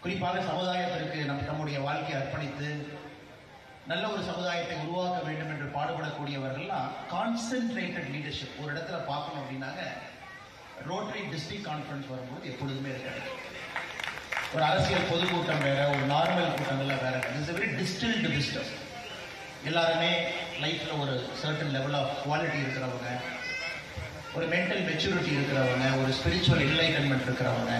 குறிப்பாக சமுதாயத்திற்கு நம்முடைய வாழ்க்கையை அர்ப்பணித்து நல்ல ஒரு சமுதாயத்தை உருவாக்க வேண்டும் என்று பாடுபடக்கூடியவர்கள்லாம் கான்சென்ட்ரேட்டட் லீடர்ஷிப் ஒரு இடத்துல பார்க்கணும் அப்படின்னாங்க ரோட்டரி டிஸ்ட்ரிக்ட் கான்ஃபரன்ஸ் வரும்போது எப்பொழுதுமே இருக்காது. ஒரு அரசியல் பொதுக்கூட்டம் வேற, ஒரு நார்மல் கூட்டங்கள்லாம் வேற. It's very distilled wisdom. எல்லாருமே லைஃப்ல ஒரு சர்டன் லெவல் ஆஃப் குவாலிட்டி இருக்கிறவங்க, ஒரு மென்டல் மெச்சூரிட்டி இருக்கிறவங்க, ஒரு ஸ்பிரிச்சுவல் என்லைட்டன்மெண்ட் இருக்கிறவங்க,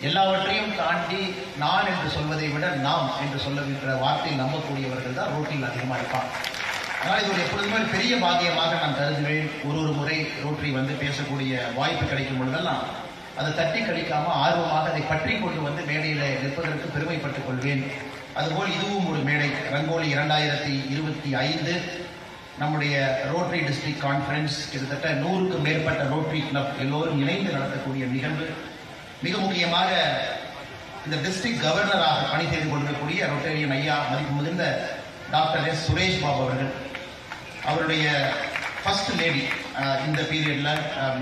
எல்லாவற்றையும் தாண்டி நான் என்று சொல்வதை விட நாம் என்று சொல்லுகின்ற வார்த்தையை நம்பக்கூடியவர்கள் தான் ரோட்டரியில் அதிகமாக இருப்பாங்க. அதனால் இது ஒரு எப்பொழுதுமே ஒரு பெரிய பாக்கியமாக நான் கருதுவேன். ஒரு முறை ரோட்டரி வந்து பேசக்கூடிய வாய்ப்பு கிடைக்கும் பொழுதெல்லாம் அதை தட்டி கழிக்காமல் ஆர்வமாக அதை பற்றி கொண்டு வந்து மேடையில் நிற்பதற்கு பெருமைப்பட்டுக் கொள்வேன். அதுபோல் இதுவும் ஒரு மேடை. ரங்கோலி 2025 நம்முடைய ரோட்டரி டிஸ்ட்ரிக்ட் கான்ஃபரன்ஸ் கிட்டத்தட்ட 100க்கும் மேற்பட்ட ரோட்டரி கிளப் எல்லோரும் இணைந்து நடத்தக்கூடிய நிகழ்வு. மிக முக்கியமாக இந்த டிஸ்ட்ரிக்ட் கவர்னராக பணி செய்து கொண்டிருக்கக்கூடிய ரோட்டரியன் ஐயா மதிப்பு மிகுந்த டாக்டர் எஸ் சுரேஷ் பாபு அவர்கள், அவருடைய ஃபர்ஸ்ட் லேடி இந்த பீரியட்ல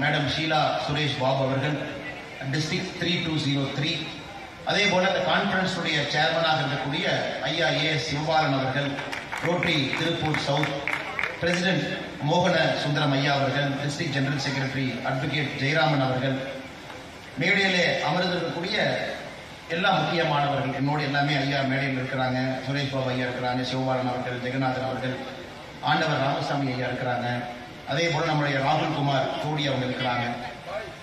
மேடம் ஷீலா சுரேஷ் பாபு அவர்கள், டிஸ்ட்ரிக்ட் 3203. அதே போல இந்த கான்ஃபரன்ஸுடைய சேர்மனாக இருக்கக்கூடிய ஐயா ஏஎஸ் சிவபாலன் அவர்கள், ரோட்டரி திருப்பூர் சவுத் பிரசிடென்ட் மோகன சுந்தரம் ஐயா அவர்கள், district general secretary advocate Jayaraman அவர்கள், மேடையிலே அமர்ந்திருக்கக்கூடிய எல்லா முக்கியமானவர்கள் என்னோடு எல்லாமே ஐயா மேடையில் இருக்கிறாங்க. சுரேஷ் பாபு ஐயா இருக்கிறாங்க, சிவபாலன் அவர்கள், ஜெகநாதன் அவர்கள், ஆண்டவர் ராமசாமி ஐயா இருக்கிறாங்க. அதே போல நம்முடைய ராகுல் குமார் கோடி அவங்க இருக்கிறாங்க.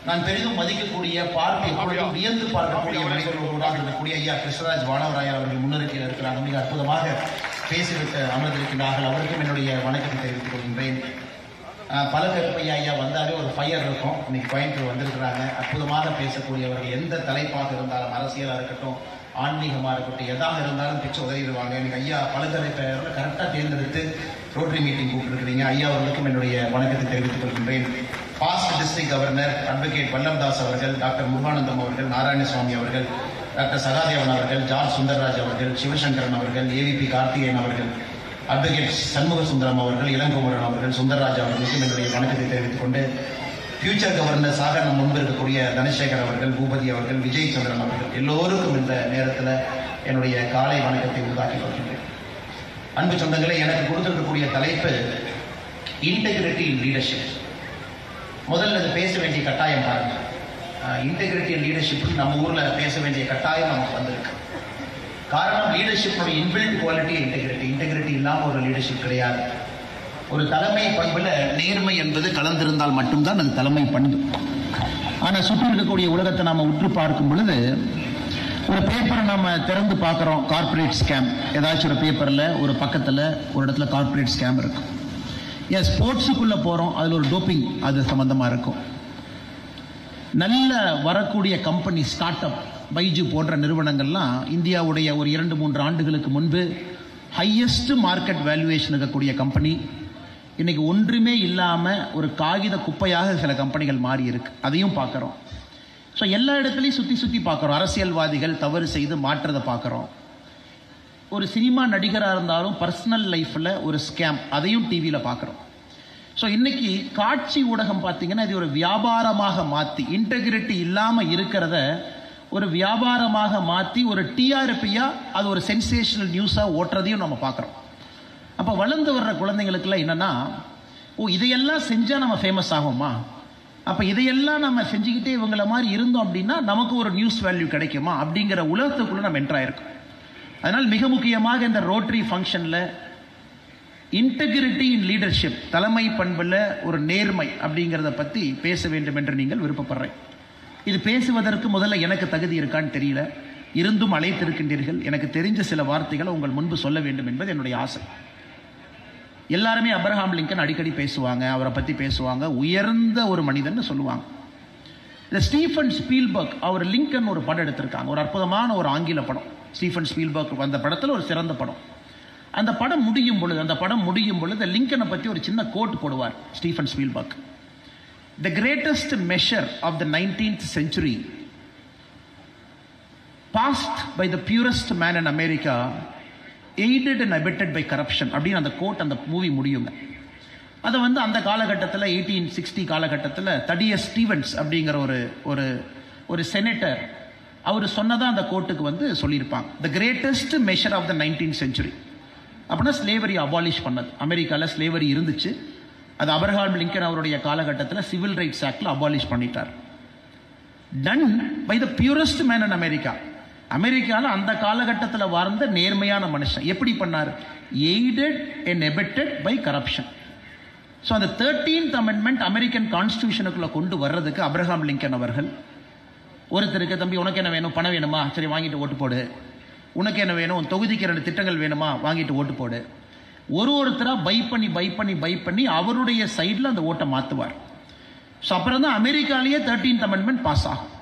நான் பெரிதும் மதிக்கக்கூடிய பார்த்து எப்பொழுதும் வியந்து பார்க்கக்கூடிய மனிதர்களோடு இருக்கக்கூடிய ஐயா கிருஷ்ணராஜ் வானவராயர் அவர்கள் முன்னிறுக்கையில் இருக்கிறாங்க. மிக அற்புதமாக பேசிவிட்டு அமர்ந்திருக்கிறார்கள். அவருக்கும் என்னுடைய வணக்கத்தை தெரிவித்துக் கொள்கின்றேன். பல கருப்பையா ஐயா வந்தாலே ஒரு ஃபயர் இருக்கும். இன்னைக்கு கோயம்புத்தூர் வந்திருக்கிறாங்க. அற்புதமாக பேசக்கூடியவர்கள். எந்த தலைப்பாக இருந்தாலும், அரசியலாக இருக்கட்டும், ஆன்மீகமாக இருக்கட்டும், எதாக இருந்தாலும் பிச்சு உதவிடுவாங்க. எனக்கு ஐயா பலதரப்பையர்கள் கரெக்டாக தேர்ந்தெடுத்து ரோட்டரி மீட்டிங் கூப்பிட்டுருக்கிறீங்க. ஐயா அவர்களுக்கும் என்னுடைய வணக்கத்தை தெரிவித்துக் கொள்கின்றேன். பாஸ்ட் டிஸ்ட்ரிக்ட் கவர்னர் அட்வொகேட் வல்லம்தாஸ் அவர்கள், டாக்டர் முருகானந்தம் அவர்கள், நாராயணசுவாமி அவர்கள், டாக்டர் சகாதேவன் அவர்கள், ஜார்ஜ் சுந்தர்ராஜ் அவர்கள், சிவசங்கரன் அவர்கள், ஏவிபி கார்த்திகேயன் அவர்கள், அட்வொகேட் சண்முக சுந்தரம் அவர்கள், இளங்குமரன் அவர்கள், சுந்தர்ராஜ் அவர்களுக்கும் என்னுடைய வணக்கத்தை தெரிவித்துக் கொண்டு, ஃபியூச்சர் கவர்னர்ஸாக நம் முன்பு இருக்கக்கூடிய தனசேகர் அவர்கள், பூபதி அவர்கள், விஜய் சந்திரன் அவர்கள் எல்லோருக்கும் இந்த நேரத்தில் என்னுடைய காலை வணக்கத்தை உருவாக்கிக் கொள்கின்றேன். அன்பு சொந்தங்களே, எனக்கு கொடுத்திருக்கக்கூடிய தலைப்பு இன்டெகிரிட்டி இன் லீடர்ஷிப். முதல்ல அது பேச வேண்டிய கட்டாயம் பாருங்க. இன்டெகிரிட்டி இன் லீடர்ஷிப் நம்ம ஊரில் பேச வேண்டிய கட்டாயம் நமக்கு வந்திருக்கு. காரணம், லீடர்ஷிப்போட இன்பில்ட் குவாலிட்டி இன்டெகிரிட்டி. இன்டெகிரிட்டி இல்லாமல் ஒரு லீடர்ஷிப் கிடையாது. ஒரு தலைமை பண்புல நேர்மை என்பது கலந்திருந்தால் மட்டும்தான் அது தலைமை பண்பு. ஆனால் சுற்றி இருக்கக்கூடிய உலகத்தை நாம் உற்று பார்க்கும் பொழுது, ஒரு பேப்பரை நம்ம திறந்து பார்க்குறோம், கார்பரேட் ஸ்கேம். ஏதாச்சும் ஒரு பேப்பரில் ஒரு பக்கத்தில் ஒரு இடத்துல கார்பரேட் ஸ்கேம் இருக்கும். ஏன் ஸ்போர்ட்ஸுக்குள்ளே போகிறோம், அதில் ஒரு டோப்பிங் அது சம்மந்தமாக இருக்கும். நல்ல வரக்கூடிய கம்பெனி, ஸ்டார்ட் அப், பைஜு போன்ற நிறுவனங்கள்லாம் இந்தியாவுடைய ஒரு 2-3 ஆண்டுகளுக்கு முன்பு ஹையஸ்ட் மார்க்கெட் வேல்யூவேஷன் இருக்கக்கூடிய கம்பெனி இன்னைக்கு ஒன்றுமே இல்லாமல் ஒரு காகித குப்பையாக சில கம்பெனிகள் மாறி இருக்கு. அதையும் பார்க்குறோம். ஸோ எல்லா இடத்துலையும் சுற்றி பார்க்குறோம். அரசியல்வாதிகள் தவறு செய்து மாற்றதை பார்க்குறோம். ஒரு சினிமா நடிகராக இருந்தாலும் பர்சனல் லைஃப்பில் ஒரு ஸ்கேம், அதையும் டிவியில் பார்க்குறோம். ஸோ இன்னைக்கு காட்சி ஊடகம் பார்த்தீங்கன்னா இது ஒரு வியாபாரமாக மாற்றி, இன்டெகிரிட்டி இல்லாமல் இருக்கிறத ஒரு வியாபாரமாக மாற்றி ஒரு டிஆர்பியாக அது ஒரு சென்சேஷனல் நியூஸாக ஓட்டுறதையும் நம்ம பார்க்குறோம். அப்போ வளர்ந்து வர்ற குழந்தைங்களுக்குலாம் என்னென்னா, இதையெல்லாம் செஞ்சால் நம்ம ஃபேமஸ் ஆகுமா, அப்போ இதையெல்லாம் நம்ம செஞ்சுக்கிட்டே இவங்கள மாதிரி இருந்தோம் அப்படின்னா நமக்கு ஒரு நியூஸ் வேல்யூ கிடைக்குமா அப்படிங்கிற உலகத்துக்குள்ளே நம்ம என்ட்ராயிருக்கோம். அதனால் மிக முக்கியமாக இந்த ரோட்டரி ஃபங்க்ஷனில் இன்டெகிரிட்டி இன் லீடர்ஷிப், தலைமை பண்பில் ஒரு நேர்மை அப்படிங்கிறத பற்றி பேச வேண்டும் என்று நீங்கள் விருப்பப்படுறேன். இது பேசுவதற்கு முதல்ல எனக்கு தகுதி இருக்கான்னு தெரியல, இருந்தும் அழைத்திருக்கின்றீர்கள். எனக்கு தெரிஞ்ச சில வார்த்தைகளை உங்கள் முன்பு சொல்ல வேண்டும் என்பது என்னுடைய ஆசை. எல்லாருமே அப்ரஹாம் லிங்கன் அடிக்கடி பேசுவாங்க, அவரை பற்றி பேசுவாங்க, உயர்ந்த ஒரு மனிதன் சொல்லுவாங்க. இந்த ஸ்டீஃபன் ஸ்பீல்பர்க் அவர் லிங்கன் ஒரு படம் எடுத்திருக்காங்க, ஒரு அற்புதமான ஒரு ஆங்கில படம். ஸ்டீஃபன் ஸ்பீல்பர்க் அந்த படத்தில் ஒரு சிறந்த படம். அந்த படம் முடியும் பொழுது லிங்கனை பற்றி ஒரு சின்ன கோட் போடுவார் Stephen Spielberg. The greatest measure of the 19th century passed by the purest man in America, aided and abetted by corruption அப்படின்னு அந்த கோட் அந்த மூவி முடியுங்க. அதை அந்த காலகட்டத்தில் 1860 காலகட்டத்தில் தடியஸ் ஸ்டீவன்ஸ் அப்படிங்கிற ஒரு ஒரு செனட்டர், அவர் சொன்னதான் அந்த கோர்ட்டுக்கு வந்து சொல்லியிருப்பாங்க. The greatest measure of the 19th century அப்படின்னா ஸ்லேவரி அபாலிஷ் பண்ணது. அமெரிக்காவில் ஸ்லேவரி இருந்துச்சு, அது அப்ரஹாம் லிங்கன் அவருடைய காலகட்டத்தில் சிவில் ரைட்ஸ் ஆக்டில் அபாலிஷ் பண்ணிட்டார். Done by the purest man in America. அமெரிக்காவில் அந்த காலகட்டத்தில் வாழ்ந்த நேர்மையான மனுஷன். எப்படி பண்ணார்? Aided and abetted by corruption. So அந்த 13th amendment அமெரிக்கன் கான்ஸ்டியூஷனுக்குள்ள கொண்டு வர்றதுக்கு அப்ரஹாம் லிங்கன் அவர்கள் ஒருத்தருக்கு, தம்பி உனக்கு என்ன வேணும், பணம் வேணுமா, சரி வாங்கிட்டு ஓட்டு போடு. உனக்கு என்ன வேணும், தொகுதிக்கு 2 திட்டங்கள் வேணுமா, வாங்கிட்டு ஓட்டு போடு. ஒருத்தராக பை பண்ணி அவருடைய சைடில் அந்த ஓட்டை மாற்றுவார். ஸோ அப்புறம் தான் அமெரிக்காலேயே 13th amendment பாஸ் ஆகும்.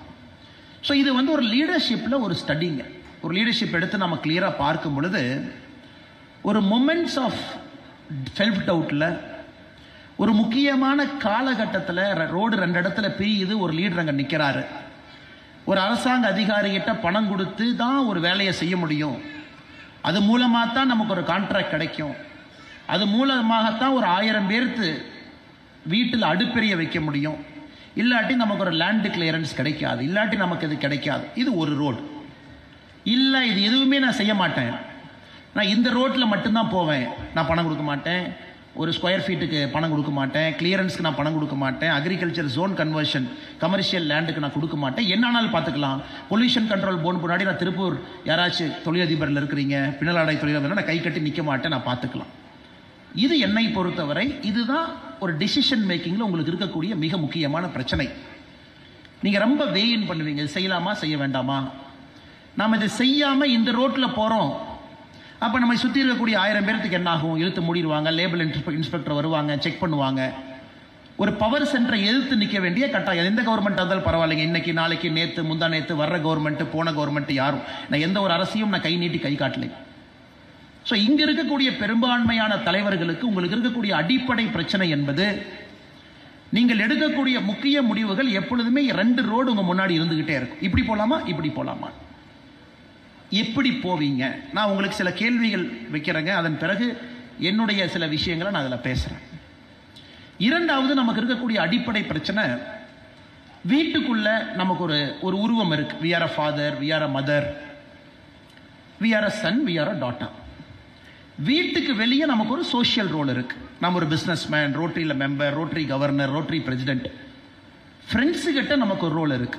ஸோ இது வந்து ஒரு லீடர்ஷிப்பில் ஒரு ஸ்டடிங்க. ஒரு லீடர்ஷிப் எடுத்து நம்ம கிளியராக பார்க்கும் பொழுது ஒரு மொமெண்ட்ஸ் ஆஃப் செல்ஃப் டவுட்டில் ஒரு முக்கியமான காலகட்டத்தில் ரோடு 2 இடத்துல பிரியுது, ஒரு லீடர் அங்கே நிற்கிறாரு. ஒரு அரசாங்க அதிகாரிகிட்ட பணம் கொடுத்து தான் ஒரு வேலையை செய்ய முடியும், அது மூலமாக தான் நமக்கு ஒரு கான்ட்ராக்ட் கிடைக்கும், அது மூலமாகத்தான் ஒரு 1000 பேருக்கு வீட்டில் அடுப்பெரிய வைக்க முடியும், இல்லாட்டி நமக்கு ஒரு லேண்ட் கிளியரன்ஸ் கிடைக்காது, இல்லாட்டி நமக்கு இது கிடைக்காது. இது ஒரு ரோடு. இல்லை இது எதுவுமே நான் செய்ய மாட்டேன், நான் இந்த ரோட்டில் மட்டும்தான் போவேன், நான் பணம் கொடுக்க மாட்டேன், ஒரு ஸ்கொயர் ஃபீட்டுக்கு பணம் கொடுக்க மாட்டேன், கிளியரன்ஸ்க்கு நான் பணம் கொடுக்க மாட்டேன், அக்ரிகல்ச்சர் ஜோன் கன்வர்ஷன் கமர்ஷியல் லேண்டுக்கு நான் கொடுக்க மாட்டேன், என்னாலும் பார்த்துக்கலாம், பொல்யூஷன் கண்ட்ரோல் போர்டு முன்னாடி நான் திருப்பூர் யாராச்சும் தொழிலதிபரில் இருக்கிறீங்க, பின்னலாடை தொழிலதிபர், நான் கை கட்டி நிற்க மாட்டேன், நான் பார்த்துக்கலாம். இது என்னை பொறுத்தவரை இதுதான் ஒரு டிசிஷன் மேக்கிங்கில் உங்களுக்கு இருக்கக்கூடிய மிக முக்கியமான பிரச்சனை. நீங்கள் ரொம்ப வெயின் பண்ணுவீங்க, இது செய்யலாமா செய்ய வேண்டாமா. நாம் இதை செய்யாமல் இந்த ரோட்டில் போகிறோம், அப்போ நம்ம சுற்றி இருக்கக்கூடிய 1000 பேருக்கு என்ன ஆகும்? இழுத்து மூடிடுவாங்க, லேபிள் இன்ஸ்பெக்டர் வருவாங்க, செக் பண்ணுவாங்க. ஒரு பவர் சென்டரை எதிர்த்து நிற்க வேண்டிய கட்டாயம். எந்த கவர்மெண்ட் இருந்தாலும் பரவாயில்லைங்க, இன்னைக்கு நாளைக்கு நேற்று முந்தா நேற்று வர்ற கவர்மெண்ட் போன கவர்மெண்ட் யாரும், நான் எந்த ஒரு அரசியும் நான் கை நீட்டி கை காட்டலை. ஸோ இங்கே இருக்கக்கூடிய பெரும்பான்மையான தலைவர்களுக்கு உங்களுக்கு இருக்கக்கூடிய அடிப்படை பிரச்சனை என்பது, நீங்கள் எடுக்கக்கூடிய முக்கிய முடிவுகள் எப்பொழுதுமே 2 ரோடு உங்கள் முன்னாடி இருந்துகிட்டே இருக்கும். இப்படி போகலாமா, இப்படி போகலாமா, எப்படி போவீங்க? நான் உங்களுக்கு சில கேள்விகள் வைக்கிறேங்க, அதன் பிறகு என்னுடைய சில விஷயங்களை நான் அதில் பேசுகிறேன். 2வது நமக்கு இருக்கக்கூடிய அடிப்படை பிரச்சனை, வீட்டுக்குள்ள நமக்கு ஒரு உருவம் இருக்கு. we are a father, we are a mother, we are a son, we are a daughter. வீட்டுக்கு வெளியே நமக்கு ஒரு சோஷியல் ரோல் இருக்கு. நம்ம ஒரு பிஸ்னஸ் மேன், ரோட்டரியில் member, Rotary governor, Rotary president. Friends கிட்ட நமக்கு ஒரு ரோல் இருக்கு.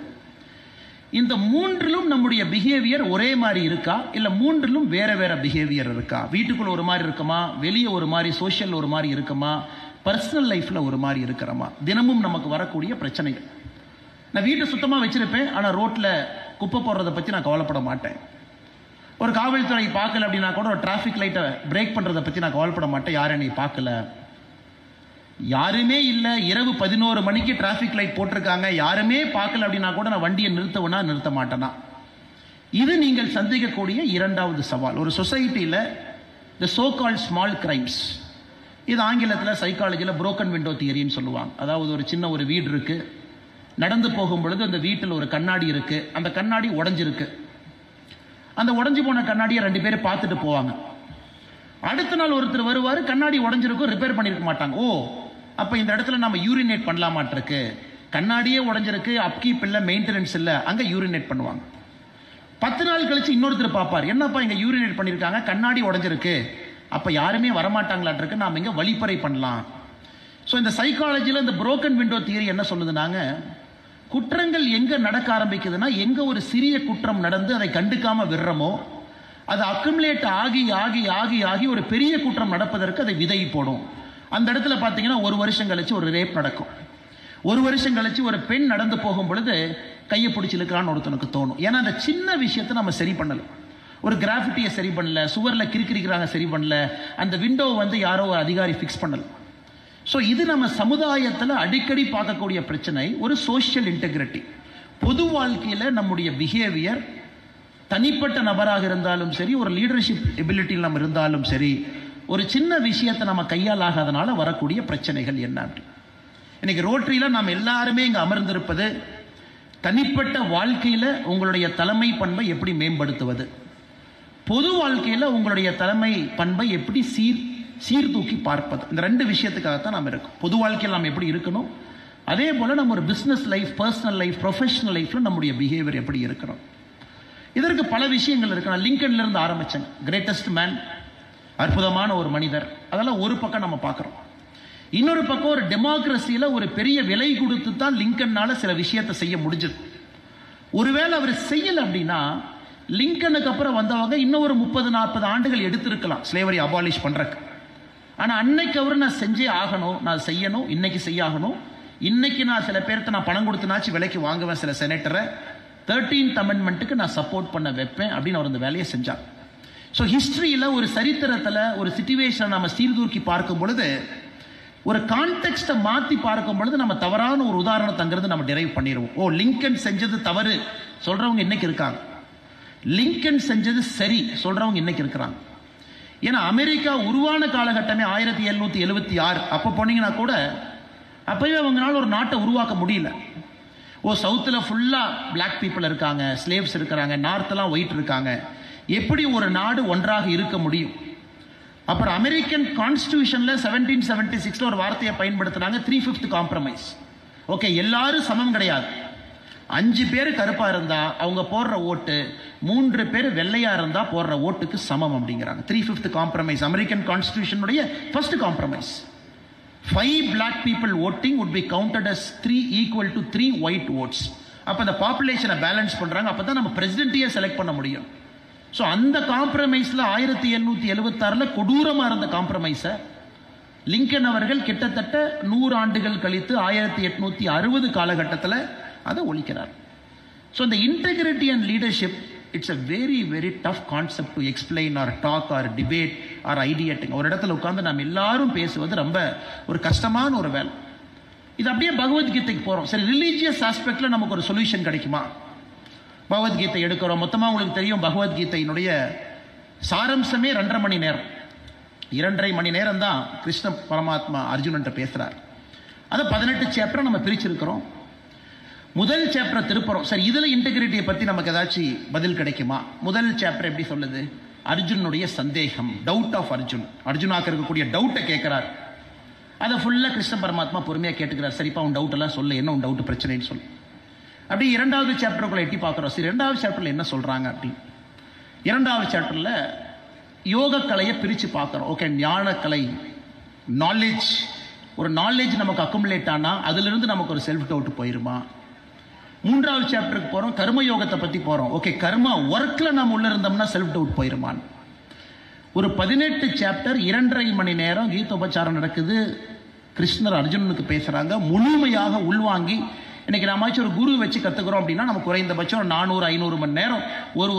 இந்த 3லும் நம்முடைய பிஹேவியர் ஒரே மாதிரி இருக்கா, இல்லை 3லும் வேற வேற பிஹேவியர் இருக்கா? வீட்டுக்குள்ள ஒரு மாதிரி இருக்குமா, வெளியே ஒரு மாதிரி, சோஷியல் ஒரு மாதிரி இருக்குமா, பர்சனல் லைஃப்ல ஒரு மாதிரி இருக்கிறோமா? தினமும் நமக்கு வரக்கூடிய பிரச்சனைகள். நான் வீட்டை சுத்தமாக வச்சிருப்பேன், ஆனால் ரோட்டில் குப்பை போடுறதை பற்றி நான் கவலைப்பட மாட்டேன். ஒரு காவல்துறை பார்க்கல அப்படின்னா கூட ஒரு டிராஃபிக் லைட்டை பிரேக் பண்ணுறதை பற்றி நான் கவலைப்பட மாட்டேன், யாரும் என்னை பார்க்கல, யாருமே இல்லை, இரவு 11 மணிக்கு டிராஃபிக் லைட் போட்டிருக்காங்க, யாருமே பார்க்கல அப்படின்னா கூட நான் வண்டியை நிறுத்தவனா நிறுத்த மாட்டேனா? இது நீங்கள் சந்திக்கக்கூடிய 2வது சவால். ஒரு சொசைட்டியில் த சோ கால்ட் ஸ்மால் கிரைம்ஸ், இது ஆங்கிலத்தில் சைக்காலஜியில் புரோக்கன் விண்டோ தியரின்னு சொல்லுவாங்க. அதாவது ஒரு சின்ன ஒரு வீடு இருக்கு, நடந்து போகும் பொழுது அந்த வீட்டில் ஒரு கண்ணாடி இருக்கு, அந்த கண்ணாடி உடஞ்சிருக்கு, அந்த உடஞ்சி போன கண்ணாடியை 2 பேர் பார்த்துட்டு போவாங்க. அடுத்த நாள் ஒருத்தர் வருவார், கண்ணாடி உடஞ்சிருக்கும், ரிப்பேர் பண்ணியிருக்க மாட்டாங்க. ஓ, அப்போ இந்த இடத்துல நம்ம யூரினேட் பண்ணலாமாட்டிருக்கு, கண்ணாடியே உடஞ்சிருக்கு, அப்கீப் இல்லை, மெயின்டெனன்ஸ் இல்லை, அங்கே யூரினேட் பண்ணுவாங்க. 10 நாள் கழிச்சு இன்னொருத்தர் பார்ப்பார், என்னப்பா இங்கே யூரினேட் பண்ணியிருக்காங்க, கண்ணாடி உடஞ்சிருக்கு, அப்போ யாருமே வரமாட்டாங்களாட்டிருக்கு, நாம் இங்கே வழிப்பறை பண்ணலாம். ஸோ இந்த சைக்காலஜியில் இந்த புரோக்கன் விண்டோ தியரி என்ன சொல்லுதுனாங்க, குற்றங்கள் எங்கே நடக்க ஆரம்பிக்குதுன்னா, எங்கே ஒரு சிறிய குற்றம் நடந்து அதை கண்டுக்காம விடுறோமோ, அது அக்குமுலேட் ஆகி ஆகி ஆகி ஆகி ஒரு பெரிய குற்றம் நடப்பதற்கு அதை விதை போடும். அந்த இடத்துல பார்த்தீங்கன்னா 1 வருஷம் கழிச்சு ஒரு ரேப் நடக்கும், 1 வருஷம் கழிச்சு ஒரு பெண் நடந்து போகும் பொழுது கையை பிடிச்சி இழுக்கிறான்னு ஒருத்தனுக்கு தோணும். ஏன்னா அந்த சின்ன விஷயத்தை நம்ம சரி பண்ணல, ஒரு கிராஃபிட்டியை சரி பண்ணல, சுவரில் கிறுக்கிறிக்கிறாங்க சரி பண்ணல, அந்த விண்டோ வந்து யாரோ ஒரு அதிகாரி ஃபிக்ஸ் பண்ணல. ஸோ இது நம்ம சமுதாயத்தில் அடிக்கடி பார்க்கக்கூடிய பிரச்சனை, ஒரு சோஷியல் இன்டெகிரிட்டி. பொது வாழ்க்கையில் நம்முடைய பிஹேவியர், தனிப்பட்ட நபராக இருந்தாலும் சரி, ஒரு லீடர்ஷிப் எபிலிட்டியில் நம்ம இருந்தாலும் சரி, ஒரு சின்ன விஷயத்தை நம்ம கையால் ஆகாதனால வரக்கூடிய பிரச்சனைகள் என்ன? இன்னைக்கு ரோட்டரியில் நாம் எல்லாருமே இங்கே அமர்ந்திருப்பது, தனிப்பட்ட வாழ்க்கையில் உங்களுடைய தலைமை பண்பை எப்படி மேம்படுத்துவது, பொது வாழ்க்கையில் உங்களுடைய தலைமை பண்பை எப்படி சீர்தூக்கி பார்ப்பது, இந்த 2 விஷயத்துக்காகத்தான் நாம் இருக்கோம். பொது வாழ்க்கையில் நாம் எப்படி இருக்கணும், அதே போல் நம்ம ஒரு business life, personal life, professional லைஃப்பில் நம்முடைய பிஹேவியர் எப்படி இருக்கிறோம். இதற்கு பல விஷயங்கள் இருக்கு. நான் லிங்கன்லேருந்து ஆரம்பித்தேன். கிரேட்டஸ்ட் மேன், அற்புதமான ஒரு மனிதர். அதெல்லாம் ஒரு பக்கம் நம்ம பார்க்குறோம். இன்னொரு பக்கம் ஒரு டெமோக்ரஸியில் ஒரு பெரிய விலை கொடுத்து தான் லிங்கன்னால சில விஷயத்தை செய்ய முடிஞ்சது. ஒருவேளை அவர் செய்யலை அப்படின்னா லிங்கனுக்கு அப்புறம் வந்தவங்க இன்னும் ஒரு 30-40 ஆண்டுகள் எடுத்திருக்கலாம் ஸ்லேவரி அபாலிஷ் பண்ணுறக்கு. ஆனால் அன்னைக்கு அவர் நான் செஞ்சே ஆகணும், நான் செய்யணும், இன்னைக்கு செய்ய ஆகணும். இன்னைக்கு நான் சில பேர்த்த நான் பணம் கொடுத்துனாச்சு விலைக்கு வாங்குவேன். சில செனட்டரை 13th அமெண்ட்மெண்ட்டுக்கு நான் சப்போர்ட் பண்ண வைப்பேன் அப்படின்னு அவர் அந்த வேலையை செஞ்சார். ஸோ ஹிஸ்ட்ரியில் ஒரு சரித்திரத்தில் ஒரு சிச்சுவேஷனை நம்ம சீர்தூக்கி பார்க்கும் பொழுது, ஒரு கான்டெக்ஸ்ட்டை மாற்றி பார்க்கும் பொழுது நம்ம தவறான ஒரு உதாரணத்தை அங்கிருந்து நம்ம டிரைவ் பண்ணிடுவோம். ஓ, லிங்கன் செஞ்சது தவறு சொல்றவங்க இன்னைக்கு இருக்காங்க, லிங்கன் செஞ்சது சரி சொல்றவங்க இன்னைக்கு இருக்கிறாங்க. ஏன்னா அமெரிக்கா உருவான காலகட்டமே 1776. அப்போ போனீங்கன்னா கூட அப்பவே அவங்களால ஒரு நாட்டை உருவாக்க முடியல. ஓ, சவுத்தில் ஃபுல்லாக பிளாக் பீப்புள் இருக்காங்க, ஸ்லேவ்ஸ் இருக்கிறாங்க, நார்த்தெல்லாம் ஒயிட் இருக்காங்க, எப்படி ஒரு நாடு ஒன்றாக இருக்க முடியும்? அப்புறம் அமெரிக்கன் கான்ஸ்டியூஷனில் 1776 ஒரு வார்த்தையை பயன்படுத்துனாங்க, 3/5 காம்ப்ரமைஸ். ஓகே, எல்லாரும் சமம் கிடையாது. 5 பேர் கருப்பாக இருந்தால் அவங்க போடுற ஓட்டு 3 பேர் வெள்ளையாக இருந்தால் போடுற ஓட்டுக்கு சமம் அப்படிங்கிறாங்க. 3/5 காம்ப்ரமைஸ் அமெரிக்கன் கான்ஸ்டியூஷனுடைய first compromise. 5 black people voting would be counted as 3 equal to 3 white votes. அப்போ அந்த பாப்புலேஷனை பேலன்ஸ் பண்ணுறாங்க. அப்போ தான் நம்ம பிரசிடென்ட்டையே செலக்ட் பண்ண முடியும். ஸோ அந்த காம்ப்ரமைஸில் 1776 கொடூரமாக இருந்த காம்ப்ரமைஸை லிங்கன் அவர்கள் கிட்டத்தட்ட 100 ஆண்டுகள் கழித்து 1860 காலகட்டத்தில் அதை ஒழிக்கிறார். ஸோ இந்த integrity and leadership, it's a very very tough concept to explain or talk or debate or ideating. ஒரு இடத்துல உட்கார்ந்து நம்ம எல்லாரும் பேசுவது ரொம்ப ஒரு கஷ்டமான ஒரு வேலை. இது அப்படியே பகவத்கீதைக்கு போகிறோம். சரி, ரிலீஜியஸ் ஆஸ்பெக்டில் நமக்கு ஒரு சொல்யூஷன் கிடைக்குமா? பகவத்கீதை எடுக்கிறோம். மொத்தமாக உங்களுக்கு தெரியும், பகவத்கீதையினுடைய சாரம்சமே 2.5 மணி நேரம். 2.5 மணி நேரம் தான் கிருஷ்ண பரமாத்மா அர்ஜுனன்ட்ட பேசுகிறார். அதை 18 சாப்டர் நம்ம பிரிச்சிருக்கிறோம். முதல் சாப்டர் திருப்புறோம். சரி, இதில் இன்டெகிரிட்டியை பற்றி நமக்கு ஏதாச்சும் பதில் கிடைக்குமா? முதல் சாப்டர் எப்படி சொல்லுது? அர்ஜுனுடைய சந்தேகம், டவுட் ஆஃப் அர்ஜுன். அர்ஜுனாக்கு இருக்கக்கூடிய டவுட்டை கேட்கிறார். அதை ஃபுல்லாக கிருஷ்ண பரமாத்மா பொறுமையாக கேட்டுக்கிறார். சரிப்பா, உன் டவுட் எல்லாம் சொல்லு, என்ன உன் டவுட் பிரச்சனைன்னு சொல்லு. அப்படி 2வது சாப்டருக்குள்ள எட்டி பார்க்குறோம். சரி, 2வது சாப்டரில் என்ன சொல்கிறாங்க அப்படி. 2வது சாப்டரில் யோகக்கலையை பிரித்து பார்க்குறோம். ஓகே, ஞானக்கலை, நாலேஜ். ஒரு நாலேஜ் நமக்கு அக்குமுலேட் ஆனால் அதிலிருந்து நமக்கு ஒரு செல்ஃப் டவுட் போயிருமா? 3வது சாப்டருக்கு போகிறோம், கர்மயோகத்தை பற்றி போகிறோம். ஓகே, கர்மா ஒர்க்கில் நம்ம உள்ளே இருந்தோம்னா செல்ஃப் டவுட் போயிருமான்னு. ஒரு 18 சாப்டர் 2.5 மணி நேரம் கீதோபச்சாரம் நடக்குது. கிருஷ்ணர் அர்ஜுனனுக்கு பேசுகிறாங்க. முழுமையாக உள்வாங்கி, இன்னைக்கு நாமாச்சும் ஒரு குரு வச்சு கற்றுக்கிறோம் அப்படின்னா நம்ம குறைந்தபட்சம் 400-500 மணி நேரம்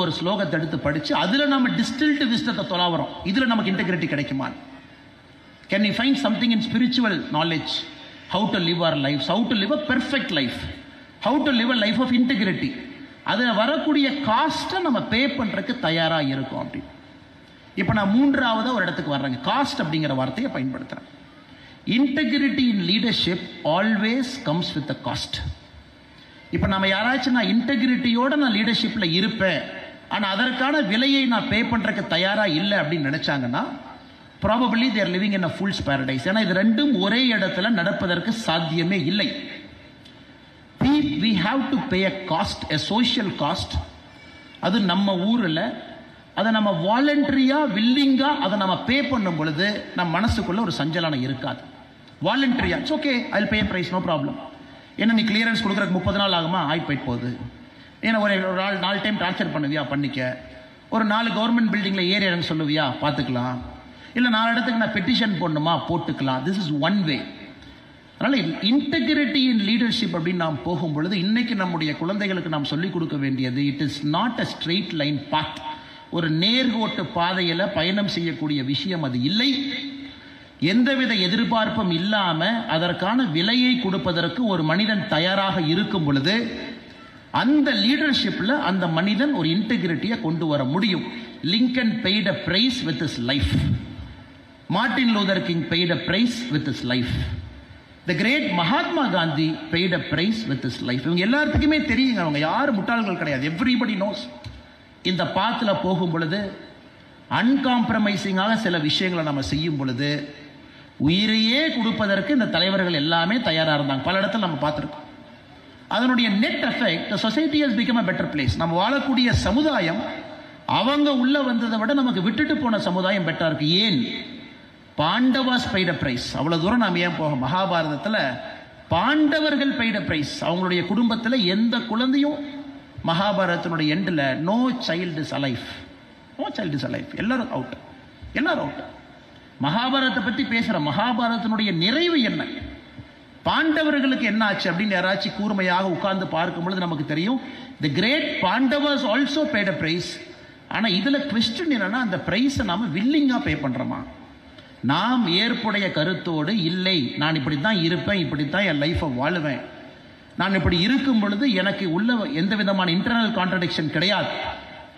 ஒரு ஸ்லோகத்தை எடுத்து படித்து அதில் நம்ம டிஸ்டில்டு விஸ்டத்தை தொலாவறோம். இதில் நமக்கு இன்டெகிரிட்டி கிடைக்குமா? Can you find something in spiritual knowledge? How to live our life, how to live a perfect life, how to live a life of integrity. அதில் வரக்கூடிய காஸ்ட்டை நம்ம பே பண்ணுறதுக்கு தயாராக இருக்கும் அப்படி. இப்போ நான் 3வது ஒரு இடத்துக்கு வர்றேங்க. காஸ்ட் அப்படிங்கிற வார்த்தையை பயன்படுத்துகிறேன். Integrity in leadership always comes with a cost. இப்போ நம்ம யாராச்சும் நான் இன்டெகிரிட்டியோட நான் லீடர்ஷிப்பில் இருப்பேன், ஆனால் அதற்கான விலையை நான் பே பண்ணுறதுக்கு தயாராக இல்லை அப்படின்னு நினச்சாங்கன்னா probably they are living in a fool's paradise. ஏன்னா இது ரெண்டும் ஒரே இடத்துல நடப்பதற்கு சாத்தியமே இல்லை. We have to pay a cost, a social cost. அது நம்ம ஊரில் அதை நம்ம வாலண்டரியாக வில்லிங்காக அதை நம்ம பே பண்ணும் பொழுது நம்ம மனசுக்குள்ள ஒரு சஞ்சலனம் இருக்காது. வாலண்டரியாக it's okay, I will pay price, no problem. ஏன்னா நீ கிளியரன்ஸ் கொடுக்குறக்கு 30 நாள் ஆகுமா? போயிட்டு போகுது. ஏன்னா ஒரு 4 டைம் ட்ரான்ஸ்ஃபர் பண்ணுவியா? பண்ணிக்க. ஒரு 4 கவர்மெண்ட் பில்டிங்கில் ஏரியான்னு சொல்லுவியா? பார்த்துக்கலாம். இல்லை 4 இடத்துக்கு நான் பெட்டிஷன் போடணுமா? போட்டுக்கலாம். This is one way. அதனால் இன்டெகிரிட்டி இன் லீடர்ஷிப் அப்படின்னு நாம் போகும் பொழுது இன்னைக்கு நம்முடைய குழந்தைகளுக்கு நாம் சொல்லிக் கொடுக்க வேண்டியது, it is not a straight line path. ஒரு நேர்கோட்டு பாதையில் பயணம் செய்யக்கூடிய விஷயம் அது இல்லை. எந்தவித எதிர்பார்ப்பும் இல்லாமல் அதற்கான விலையை கொடுப்பதற்கு ஒரு மனிதன் தயாராக இருக்கும் பொழுது அந்த லீடர்ஷிப்பில் அந்த மனிதன் ஒரு இன்டெகிரிட்டியை கொண்டு வர முடியும். Lincoln paid a price with his life. Martin Luther King paid a price with his life. The great Mahatma Gandhi paid a price with his life. இவங்க எல்லாத்துக்குமே தெரியுங்க, அவங்க யாரும் முட்டாள்கள் கிடையாது. Everybody knows. இந்த பாத்தில் போகும் பொழுது அன்காம்ப்ரமைசிங்காக சில விஷயங்களை நம்ம செய்யும் பொழுது உயிரையே கொடுப்பதற்கு இந்த தலைவர்கள் எல்லாமே தயாராக இருந்தாங்க. பல இடத்துல நம்ம பார்த்துருக்கோம். அதனுடைய net effect, society has become a better place. நம்ம வாழக்கூடிய சமுதாயம் அவங்க உள்ள வந்ததை விட நமக்கு விட்டுட்டு போன சமுதாயம் பெட்டரா இருக்கு. ஏன்? பாண்டவாஸ் பெய்ட பிரைஸ். அவ்வளவு தூரம் நாம் ஏன் போக? மகாபாரதத்தில் பாண்டவர்கள் பெய்ட பிரைஸ். அவங்களுடைய குடும்பத்தில் எந்த குழந்தையும் மகாபாரதத்தினுடைய எண்டில் no child is alive, no child is alive, எல்லாரும் அவுட், எல்லாரும் அவுட். மகாபாரதத்தை பற்றி பேசுகிற மகாபாரதத்தினுடைய நிறைவு என்ன, பாண்டவர்களுக்கு என்ன ஆச்சு அப்படின்னு யாராச்சும் கூர்மையாக உட்கார்ந்து பார்க்கும் பொழுது நமக்கு தெரியும். தி great Pandavas also paid a price. ஆனால் இதில் குவெஸ்டின் என்னன்னா, அந்த பிரைஸை நாம் வில்லிங்காக பே பண்ணுறோமா? நாம் ஏற்புடைய கருத்தோடு இல்லை, நான் இப்படி தான் இருப்பேன், இப்படி தான் என் லைஃப்பை வாழுவேன், நான் இப்படி இருக்கும் பொழுது எனக்கு உள்ள எந்த விதமான இன்டர்னல் கான்ட்ரடிக்ஷன் கிடையாது,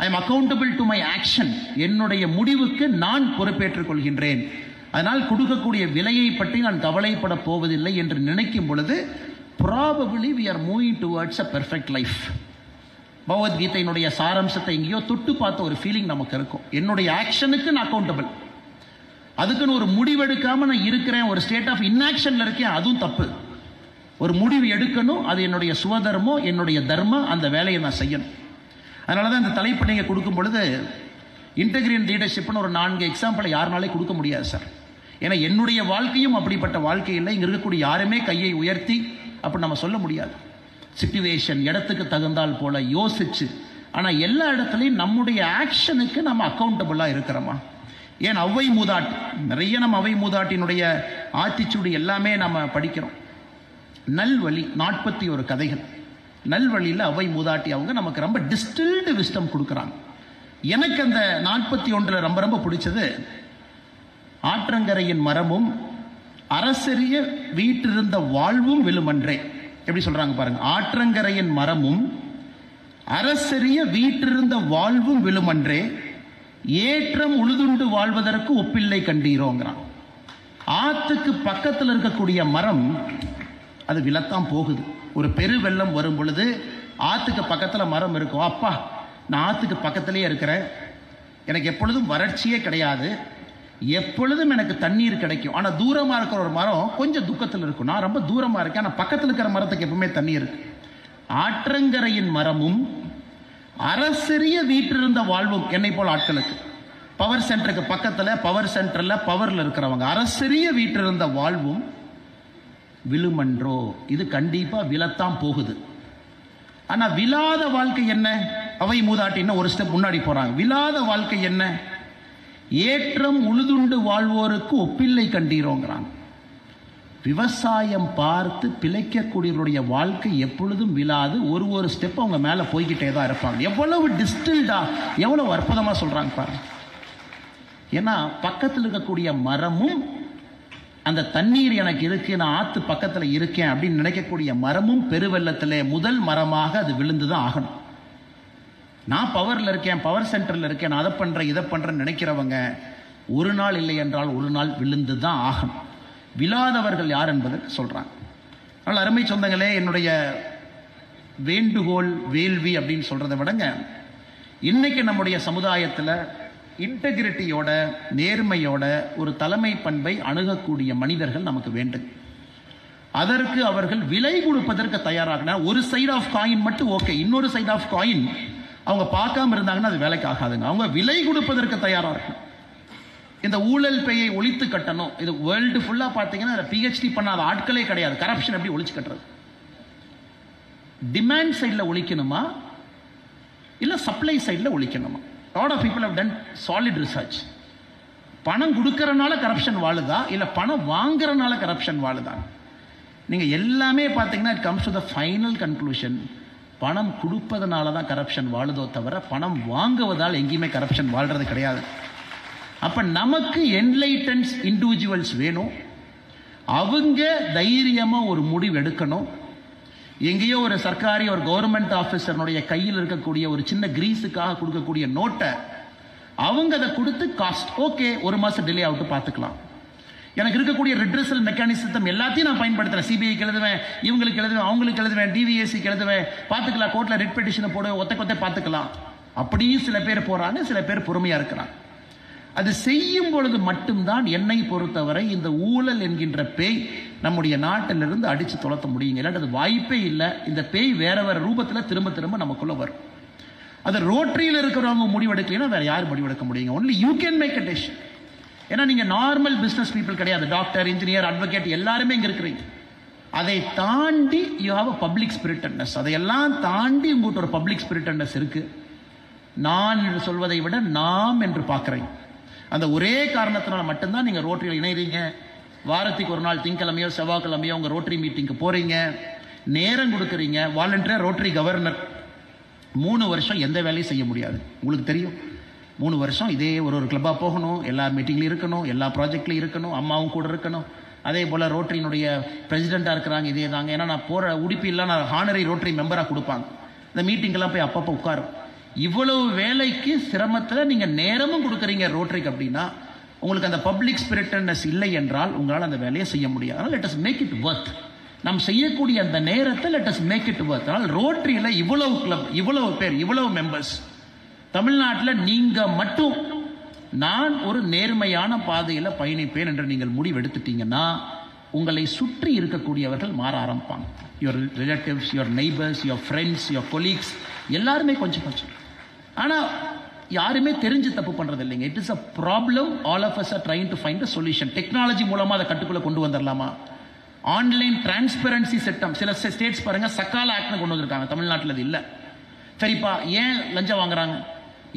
I am accountable to my action, என்னுடைய முடிவுக்கு நான் பொறுப்பேற்றுக் கொள்கின்றேன், அதனால் கொடுக்கக்கூடிய விலையை பற்றி நான் கவலைப்பட போவதில்லை என்று நினைக்கும் பொழுது probably we are moving towards a perfect life. பகவத்கீதையினுடைய சாராம்சத்தை எங்கேயோ தொட்டு பார்த்த ஒரு ஃபீலிங் நமக்கு இருக்கும். என்னுடைய ஆக்ஷனுக்கு நான் அக்கௌண்டபிள், அதுக்குன்னு ஒரு முடிவெடுக்காம நான் இருக்கிறேன், ஒரு ஸ்டேட் ஆஃப் இன்ஆக்ஷன்ல இருக்கேன், அதுவும் தப்பு. ஒரு முடிவு எடுக்கணும், அது என்னுடைய சுவதர்மம், என்னுடைய தர்மம், அந்த வேலையை நான் செய்யணும். அதனால தான் இந்த தலைப்பு நீங்கள் கொடுக்கும் பொழுது இன்டெகிரேட் லீடர்ஷிப்னு ஒரு 4 எக்ஸாம்பிளை யாருனாலே கொடுக்க முடியாது சார். ஏன்னா என்னுடைய வாழ்க்கையும் அப்படிப்பட்ட வாழ்க்கை இல்லை. இங்கே இருக்கக்கூடிய யாருமே கையை உயர்த்தி அப்படி நம்ம சொல்ல முடியாது. சிச்சுவேஷன் இடத்துக்கு தகுந்தால் போல யோசிச்சு, ஆனால் எல்லா இடத்துலையும் நம்முடைய ஆக்ஷனுக்கு நம்ம அக்கௌண்டபிளாக இருக்கிறோமா? ஏன் அவ்வை மூதாட்டி, நிறைய நம்ம அவ்வை மூதாட்டினுடைய ஆத்திச்சூடி எல்லாமே நம்ம படிக்கிறோம். நல்வழி 41 கதைகள். நல்வழியில் அவ்வை மூதாட்டி அவங்க நமக்கு ரொம்ப டிஸ்டில்டு விஸ்டம் கொடுக்குறாங்க. எனக்கு அந்த 41 ரொம்ப ரொம்ப பிடிச்சது, ஆற்றங்கரையின் மரமும் அரசரிய வீட்டிருந்த வாழ்வும் விழுமன்றே. எப்படி சொல்றாங்க பாருங்க, ஆற்றங்கரையின் மரமும் அரசரிய வீட்டிருந்த வாழ்வும் விழுமன்றே, ஏற்றம் உழுதுண்டு வாழ்வதற்கு ஒப்பில்லை கண்டீரோங்கிறான். ஆத்துக்கு பக்கத்தில் இருக்கக்கூடிய மரம் அது விழத்தான் போகுது. ஒரு பெரு வெள்ளம் வரும் பொழுது ஆத்துக்கு பக்கத்தில் மரம் இருக்கும். அப்பா, நான் ஆத்துக்கு பக்கத்திலே இருக்கிறேன், எனக்கு எப்பொழுதும் வறட்சியே கிடையாது, எப்பொழுதும் எனக்கு தண்ணீர் கிடைக்கும். ஆனால் தூரமாக இருக்கிற ஒரு மரம் கொஞ்சம் துக்கத்தில் இருக்கும். நான் ரொம்ப தூரமாக இருக்கேன், ஆனால் பக்கத்தில் இருக்கிற மரத்துக்கு எப்பவுமே தண்ணி இருக்கு. ஆற்றங்கரையின் மரமும் அரசரிய வீட்டிருந்த வாழ்வும், என்னை போல் ஆட்களுக்கு பவர் சென்டருக்கு பக்கத்தில், பவர் சென்டரில் பவரில் இருக்கிறவங்க, அரசரிய வீட்டிருந்த வாழ்வும் விழுமன்றோ, இது கண்டிப்பாக விழத்தான் போகுது. ஆனால் விழாத வாழ்க்கை என்ன? அவை மூதாட்டின்னு ஒரு ஸ்டெப் முன்னாடி போறாங்க. விழாத வாழ்க்கை என்ன? ஏற்றம் உழுதுண்டு வாழ்வோருக்கு ஒப்பில்லை கண்டீரோங்கிறாங்க. விவசாயம் பார்த்து பிழைக்கக்கூடியவருடைய வாழ்க்கை எப்பொழுதும் விழாது. ஒரு ஸ்டெப் அவங்க மேலே போய்கிட்டே தான் இருப்பாங்க. எவ்வளவு டிஸ்டில்டா, எவ்வளவு அற்புதமாக சொல்றாங்க பாருங்க. ஏன்னா பக்கத்தில் இருக்கக்கூடிய மரமும், அந்த தண்ணீர் எனக்கு இருக்கு, நான் ஆத்து பக்கத்தில் இருக்கேன் அப்படின்னு நினைக்கக்கூடிய மரமும் பெருவெள்ளத்திலே முதல் மரமாக அது விழுந்து தான் ஆகணும். நான் பவரில் இருக்கேன், பவர் சென்டரில் இருக்கேன், நான் அதை பண்ணுறேன் இதை பண்ணுறேன்னு நினைக்கிறவங்க ஒரு நாள் இல்லை என்றால் ஒரு நாள் விழுந்து தான் ஆகணும். விழாதவர்கள் யார் என்பதற்கு சொல்கிறாங்க. அதனால் அருமை சொந்தங்களே, என்னுடைய வேண்டுகோள் வேள்வி அப்படின்னு சொல்கிறத விடங்க, இன்னைக்கு நம்முடைய சமுதாயத்தில் இன்டெகிரிட்டியோட நேர்மையோட ஒரு தலைமை பண்பை அணுகக்கூடிய மனிதர்கள் நமக்கு வேண்டும். அதற்கு அவர்கள் விலை கொடுப்பதற்கு தயாராக, ஒரு சைடு ஆஃப் காயின் மட்டும் ஓகே, இன்னொரு சைடு ஆஃப் காயின் அவங்க பார்க்காம இருந்தாங்கன்னா அது வேலைக்கு ஆகாதுங்க. அவங்க விலை கொடுப்பதற்கு தயாராக இருக்கும். இந்த ஊழல் பெயை ஒழித்து கட்டணும், இது வேர்ல்டு ஃபுல்லாக பார்த்தீங்கன்னா PhD பண்ணாத ஆட்களே கிடையாது. கரப்ஷன் எப்படி ஒழிச்சு கட்டுறது? டிமாண்ட் சைடில் ஒழிக்கணுமா இல்லை சப்ளை சைடில் ஒழிக்கணுமா? lot of people have done solid research. பணம் கொடுக்கறனால கரப்ஷன் வாழுதா இல்லை பணம் வாங்குறனால கரப்ஷன் வாழுதா? நீங்கள் எல்லாமே பார்த்தீங்கன்னா it comes to the final conclusion, பணம் கொடுப்பதனால தான் கரப்ஷன் வாழுதோ தவிர பணம் வாங்குவதால் எங்கேயுமே கரப்ஷன் வாழ்றது கிடையாது. அப்போ நமக்கு என்லைட்டன்ஸ் இண்டிவிஜுவல்ஸ் வேணும். அவங்க தைரியமாக ஒரு முடிவு எடுக்கணும். எங்கேயோ ஒரு சர்க்காரி ஒரு கவர்மெண்ட் ஆஃபீஸர்னுடைய கையில் இருக்கக்கூடிய ஒரு சின்ன கிரீஸுக்காக கொடுக்கக்கூடிய நோட்டை அவங்க அதை கொடுத்து காஸ்ட் ஓகே, ஒரு மாதம் டிலே ஆகிட்டு பார்த்துக்கலாம், எனக்கு இருக்கக்கூடிய ரிட்ரஸல் மெக்கானிசம் எல்லாத்தையும் நான் பயன்படுத்துகிறேன், சிபிஐக்கு எழுதுவேன், இவங்களுக்கு எழுதுவேன், அவங்களுக்கு எழுதுவேன், டிவிஎஸ்சிக்கு எழுதுவேன், பார்த்துக்கலாம், கோர்ட்டில் ரிட் பெட்டிஷனை போடுவேன், ஒத்த பார்த்துக்கலாம். அப்படியும் சில பேர் போகிறாங்க, சில பேர் பொறுமையாக இருக்கிறாங்க. அது செய்யும் பொழுது மட்டும்தான் என்னை பொறுத்தவரை இந்த ஊழல் என்கின்ற பேய் நம்முடைய நாட்டிலிருந்து அடித்து துரத்த முடியுங்க. இல்லாட்டி அது வாய்ப்பே இல்லை. இந்த பேய் வேற வேற ரூபத்தில் திரும்ப திரும்ப நமக்குள்ள வரும். அது ரோட்டரியில் இருக்கிறவங்க முடிவெடுக்கலாம், வேற யார் முடிவெடுக்க முடியுங்க? Only you can make a decision. ஏன்னா நீங்க நார்மல் பிசினஸ் பீப்புள் கிடையாது. டாக்டர், இன்ஜினியர், அட்வொகேட் எல்லாருமே இங்க இருக்கிறீங்க. அதை தாண்டி you have a public spiritedness. அதையெல்லாம் தாண்டி உங்கள்கிட்ட ஒரு பப்ளிக் ஸ்பிரிட்டட்னஸ் இருக்கு. நான் என்று சொல்வதை விட நாம் என்று பார்க்கிறேன். அந்த ஒரே காரணத்தினால மட்டும்தான் நீங்க ரோட்டரியில் இணைறீங்க. வாரத்துக்கு ஒரு நாள் திங்கக்கிழமையோ செவ்வாய்க்கிழமையோ உங்க ரோட்டரி மீட்டிங்க்கு போறீங்க, நேரம் கொடுக்குறீங்க. வாலண்டியர் ரோட்டரி கவர்னர் 3 வருஷம் எந்த வேலையும் செய்ய முடியாது. உங்களுக்கு தெரியும், 3 வருஷம் இதே ஒரு கிளப்பாக போகணும், எல்லா மீட்டிங்லையும் இருக்கணும், எல்லா ப்ராஜெக்ட்லையும் இருக்கணும், அம்மாவும் கூட இருக்கணும். அதே போல் ரோட்டரியினுடைய பிரசிடெண்ட்டாக இருக்கிறாங்க, இதே தாங்க. ஏன்னா நான் போகிற உடுப்பிலாம் நான் ஹானரி ரோட்டரி மெம்பராக கொடுப்பாங்க. இந்த மீட்டிங்கெல்லாம் போய் அப்பப்போ உட்காரும். இவ்வளவு வேலைக்கு சிரமத்தில் நீங்கள் நேரமும் கொடுக்குறீங்க ரோட்டரிக்கு அப்படின்னா உங்களுக்கு அந்த பப்ளிக் ஸ்பிரிட்டட்னஸ் இல்லை என்றால் உங்களால் அந்த வேலையை செய்ய முடியாது. அதனால் லெட் அஸ் மேக் இட் வர்த். நாம் செய்யக்கூடிய அந்த நேரத்தை லெட் அஸ் மேக் இட் வர்த். அதனால் ரோட்டரியில் இவ்வளவு கிளப், இவ்வளவு பேர், இவ்வளவு மெம்பர்ஸ், தமிழ்நாட்டில் நீங்கள் மட்டும் நான் ஒரு நேர்மையான பாதையில் பயணிப்பேன் என்று நீங்கள் முடிவெடுத்துட்டீங்கன்னா உங்களை சுற்றி இருக்கக்கூடியவர்கள் மாற ஆரம்பிப்பாங்க. Your relatives, your neighbours, your friends, your colleagues எல்லாருமே கொஞ்சம் கொஞ்சம். ஆனால் யாருமே தெரிஞ்சு தப்பு பண்ணுறது இல்லைங்க. It is a problem. All of us are trying to find a solution. Technology மூலமாக அதை கட்டுக்குள்ளே கொண்டு வந்துடலாமா? ஆன்லைன் டிரான்ஸ்பரன்சி சட்டம் சில ஸ்டேட்ஸ் பாருங்க, சக்கால ஆக்ட்னு கொண்டு வந்திருக்காங்க. தமிழ்நாட்டில் அது இல்லை. சரிப்பா, ஏன் லஞ்சம் வாங்குறாங்க?